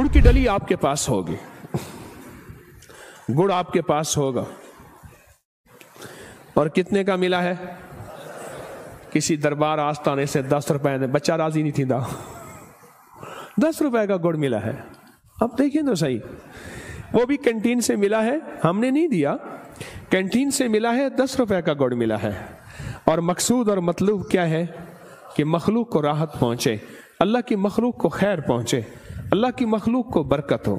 गुड़ की डली आपके पास होगी, गुड़ आपके पास होगा, और कितने का मिला है? किसी दरबार आस्थाने से 10 रुपए ने, बच्चा राजी नहीं थी दा, 10 रुपए का गुड़ मिला है। अब देखिए तो सही, वो भी कैंटीन से मिला है, हमने नहीं दिया, कैंटीन से मिला है, 10 रुपए का गुड़ मिला है। और मकसूद और मतलूब क्या है? कि मखलूक को राहत पहुंचे, अल्लाह की मखलूक को खैर पहुंचे, अल्लाह की मखलूक को बरकत हो।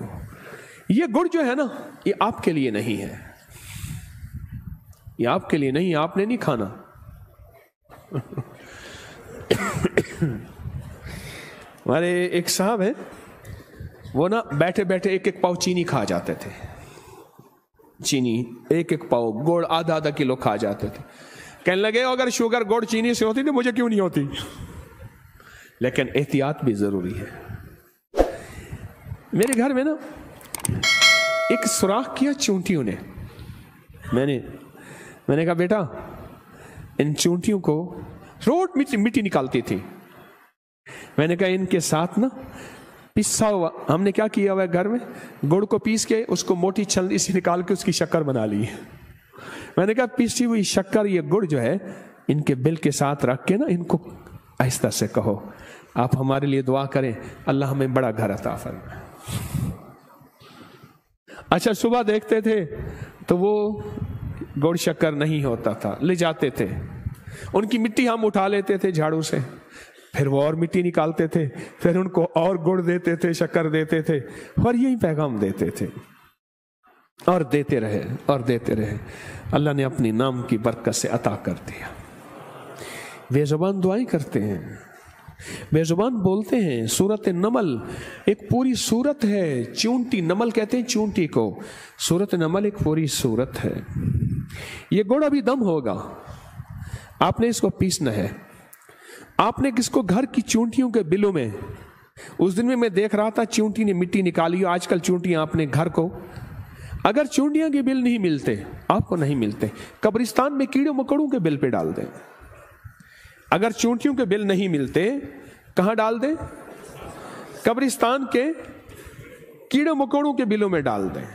ये गुड़ जो है ना, ये आपके लिए नहीं है, ये आपके लिए नहीं, आपने नहीं खाना। हमारे एक साहब है, वो ना बैठे बैठे एक एक पाव चीनी खा जाते थे, चीनी एक एक पाव, गुड़ आधा आधा किलो खा जाते थे। कहने लगे अगर शुगर गुड़ चीनी से होती तो मुझे क्यों नहीं होती। लेकिन एहतियात भी जरूरी है। मेरे घर में ना एक सुराख किया चूंटियों ने, मैंने कहा बेटा इन चूंटियों को रोज मिट्टी निकालती थी, मैंने कहा इनके साथ ना पिसा हुआ, हमने क्या किया हुआ है घर में, गुड़ को पीस के उसको मोटी छलनी से निकाल के उसकी शक्कर बना ली। मैंने कहा पिसी हुई शक्कर, ये गुड़ जो है इनके बिल के साथ रख के ना इनको आहिस्ता से कहो आप हमारे लिए दुआ करें, अल्लाह हमें बड़ा घर अता फरमाए। अच्छा सुबह देखते थे तो वो गुड़ शक्कर नहीं होता था, ले जाते थे, उनकी मिट्टी हम उठा लेते थे झाड़ू से, फिर वो और मिट्टी निकालते थे, फिर उनको और गुड़ देते थे, शक्कर देते थे, और यही पैगाम देते थे, और देते रहे और देते रहे। अल्लाह ने अपनी नाम की बरकत से अता कर दिया। बेजुबान दुआएं करते हैं, बेजुबान बोलते हैं। सूरत नमल एक पूरी सूरत है, चूंटी नमल कहते हैं चूंटी को, सूरत नमल एक पूरी सूरत है। ये गुड़ अभी दम होगा, आपने इसको पीसना है, आपने किसको घर की चूंटियों के बिलों में, उस दिन में मैं देख रहा था चूंटी ने मिट्टी निकाली, आजकल चूंटियां आपने घर को, अगर चूंटियां के बिल नहीं मिलते, आपको नहीं मिलते, कब्रिस्तान में कीड़े मकोड़ों के बिल पे डाल दें। अगर चूंटियों के बिल नहीं मिलते कहां डाल दें? कब्रिस्तान के कीड़े मकोड़ों के बिलों में डाल दें।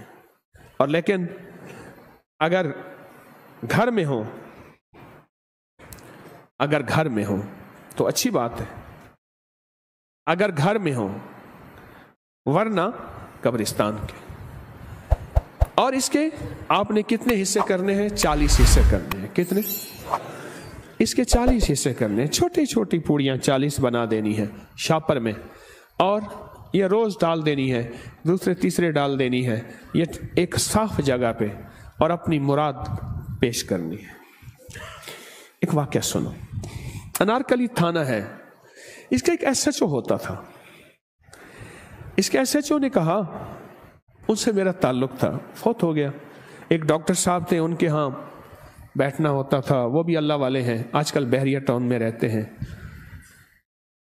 और लेकिन अगर घर में हो, अगर घर में हो तो अच्छी बात है, अगर घर में हो, वरना कब्रिस्तान के। और इसके आपने कितने हिस्से करने हैं? 40 हिस्से करने हैं। कितने? इसके 40 हिस्से करने हैं, छोटी छोटी पूड़ियां 40 बना देनी है शापर में, और ये रोज डाल देनी है, दूसरे तीसरे डाल देनी है, ये एक साफ जगह पे, और अपनी मुराद पेश करनी है। एक वाकया सुनो, अनारकली थाना है, इसका एक एसएचओ होता था। इसके एसएचओ ने कहा, उनसे मेरा ताल्लुक था, फौत हो गया, एक डॉक्टर साहब थे, उनके यहाँ बैठना होता था, वो भी अल्लाह वाले हैं, आजकल बहरिया टाउन में रहते हैं,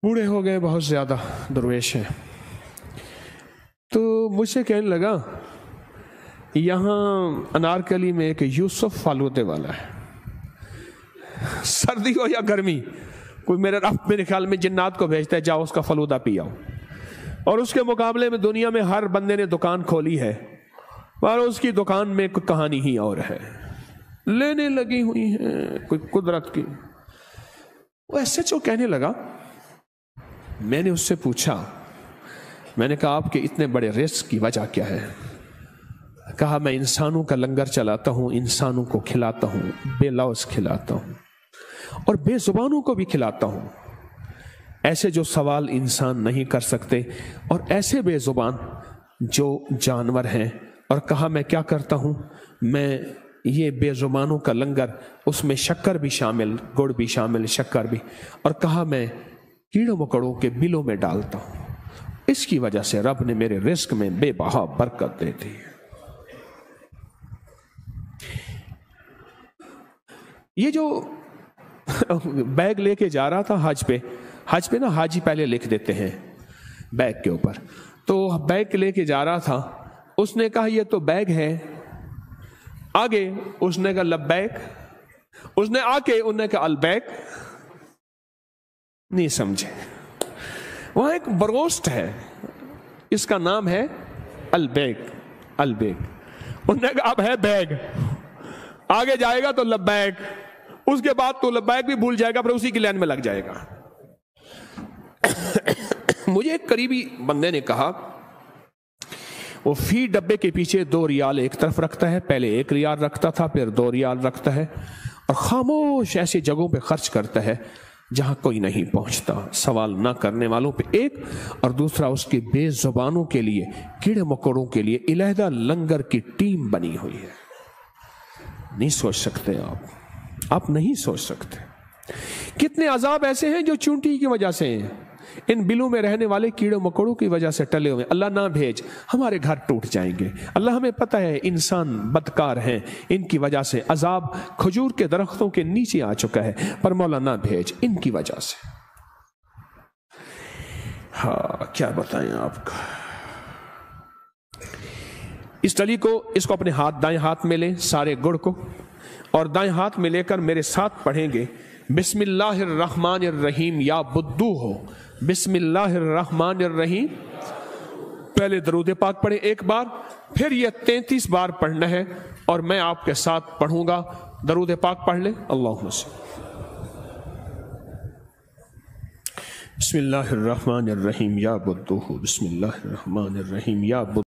बूढ़े हो गए, बहुत ज्यादा दरवेश हैं। तो मुझसे कहने लगा यहाँ अनारकली में एक यूसुफ फालूदे वाला है, सर्दी हो या गर्मी, कोई मेरे ख्याल में जिन्नात को भेजता है, जाओ उसका फलूदा पियाओ। और उसके मुकाबले में दुनिया में हर बंदे ने दुकान खोली है, पर उसकी दुकान में कोई कहानी ही और है, लेने लगी हुई है कोई कुदरत की। वो ऐसे जो कहने लगा, मैंने उससे पूछा, मैंने कहा आपके इतने बड़े रिस्क की वजह क्या है? कहा मैं इंसानों का लंगर चलाता हूं, इंसानों को खिलाता हूं, बेलौस खिलाता हूं, और बेजुबानों को भी खिलाता हूं, ऐसे जो सवाल इंसान नहीं कर सकते, और ऐसे बेजुबान जो जानवर हैं। और कहा मैं क्या करता हूं, मैं ये बेजुबानों का लंगर, उसमें शक्कर भी शामिल, गुड़ भी शामिल, शक्कर भी, और कहा मैं कीड़ों मकोड़ों के बिलों में डालता हूं। इसकी वजह से रब ने मेरे रिस्क में बेबहा बरकत दे दी। ये जो बैग लेके जा रहा था हज पे ना हाजी पहले लिख देते हैं बैग के ऊपर, तो बैग लेके जा रहा था, उसने कहा ये तो बैग है, आगे उसने कहा लब्बैक, उसने आके उन्होंने कहा अलबैक, नहीं समझे। वहां एक बरोस्ट है, इसका नाम है अलबैग। अलबैग, उन्होंने कहा अब है बैग, आगे जाएगा तो लब्बैक, उसके बाद तो लब्बैक भी भूल जाएगा, फिर उसी की लाइन में लग जाएगा। मुझे एक करीबी बंदे ने कहा, वो फी डब्बे के पीछे 2 रियाल एक तरफ रखता है, पहले 1 रियाल रखता था, फिर 2 रियाल रखता है, और खामोश ऐसी जगहों पे खर्च करता है जहां कोई नहीं पहुंचता, सवाल ना करने वालों पे एक, और दूसरा उसके बेजुबानों के लिए, कीड़े मकोड़ों के लिए इलाहिदा लंगर की टीम बनी हुई है। नहीं सोच सकते आप नहीं सोच सकते। कितने अजाब ऐसे हैं जो चूंटी की वजह से हैं, इन बिलों में रहने वाले कीड़े मकोड़ों की वजह से टले हुए। अल्लाह ना भेज, हमारे घर टूट जाएंगे। अल्लाह हमें पता है इंसान बदकार हैं, इनकी वजह से अजाब खजूर के दरख्तों के नीचे आ चुका है, पर मौला ना भेज इनकी वजह से। हाँ क्या बताएं आपका। इस डली को, इसको अपने दाएं हाथ में लें, सारे गुड़ को, और दाएं हाथ में लेकर मेरे साथ पढ़ेंगे बिस्मिल्लाहिर्रहमानिर्रहीम या बुद्दू हो। बिस्मिल्लाहिर्रहमानिर्रहीम, पहले दरूद पाक पढ़े एक बार, फिर यह 33 बार पढ़ना है, और मैं आपके साथ पढ़ूंगा। दरूद पाक पढ़ ले। अल्लाहुम्मा बिस्मिल्लाहिर्रहमानिर्रहीम या बुद्दू हो। बिस्मिल्लाहिर्रहमानिर्रहीम या बुद्दू।